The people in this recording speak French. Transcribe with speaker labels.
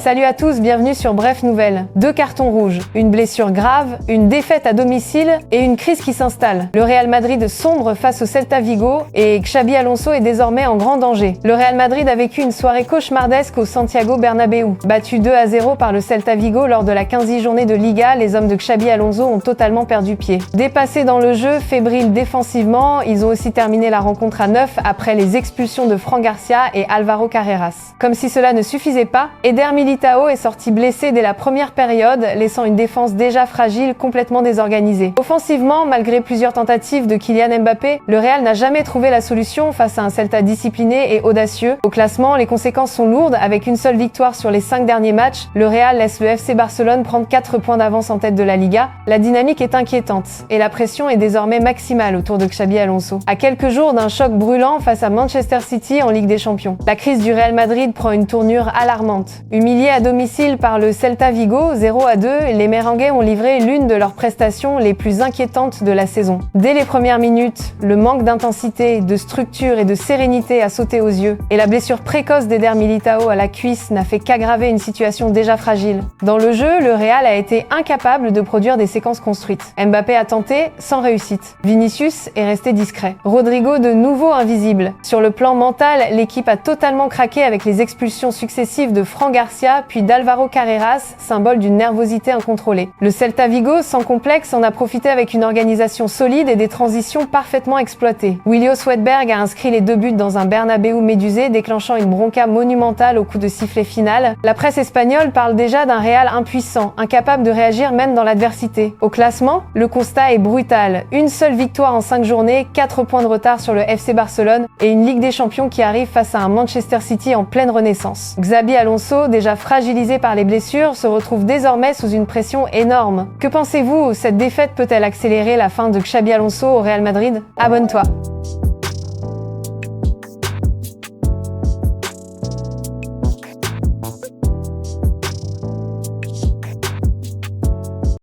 Speaker 1: Salut à tous, bienvenue sur Bref Nouvelles. 2 cartons rouges, une blessure grave, une défaite à domicile et une crise qui s'installe. Le Real Madrid sombre face au Celta Vigo et Xabi Alonso est désormais en grand danger. Le Real Madrid a vécu une soirée cauchemardesque au Santiago Bernabéu. Battu 2-0 par le Celta Vigo lors de la 15e journée de Liga, les hommes de Xabi Alonso ont totalement perdu pied. Dépassés dans le jeu, fébriles défensivement, ils ont aussi terminé la rencontre à 9 après les expulsions de Fran Garcia et Álvaro Carreras. Comme si cela ne suffisait pas, Eder Militão est sorti blessé dès la première période, laissant une défense déjà fragile complètement désorganisée. Offensivement, malgré plusieurs tentatives de Kylian Mbappé, le Real n'a jamais trouvé la solution face à un Celta discipliné et audacieux. Au classement, les conséquences sont lourdes. Avec une seule victoire sur les 5 derniers matchs, le Real laisse le FC Barcelone prendre 4 points d'avance en tête de la Liga. La dynamique est inquiétante et la pression est désormais maximale autour de Xabi Alonso. À quelques jours d'un choc brûlant face à Manchester City en Ligue des Champions. La crise du Real Madrid prend une tournure alarmante. Humiliés à domicile par le Celta Vigo 0-2, les Merengues ont livré l'une de leurs prestations les plus inquiétantes de la saison. Dès les premières minutes, le manque d'intensité, de structure et de sérénité a sauté aux yeux, et la blessure précoce d'Eder Militão à la cuisse n'a fait qu'aggraver une situation déjà fragile. Dans le jeu, le Real a été incapable de produire des séquences construites. Mbappé a tenté, sans réussite. Vinicius est resté discret. Rodrigo de nouveau invisible. Sur le plan mental, l'équipe a totalement craqué avec les expulsions successives de Fran Garcia puis d'Álvaro Carreras, symbole d'une nervosité incontrôlée. Le Celta Vigo, sans complexe, en a profité avec une organisation solide et des transitions parfaitement exploitées. William Swedberg a inscrit les 2 buts dans un Bernabéu médusé, déclenchant une bronca monumentale au coup de sifflet final. La presse espagnole parle déjà d'un Real impuissant, incapable de réagir même dans l'adversité. Au classement, le constat est brutal. Une seule victoire en 5 journées, 4 points de retard sur le FC Barcelone et une Ligue des Champions qui arrive face à un Manchester City en pleine renaissance. Xabi Alonso, déjà fragilisé par les blessures, se retrouve désormais sous une pression énorme. Que pensez-vous? Cette défaite peut-elle accélérer la fin de Xabi Alonso au Real Madrid? Abonne-toi!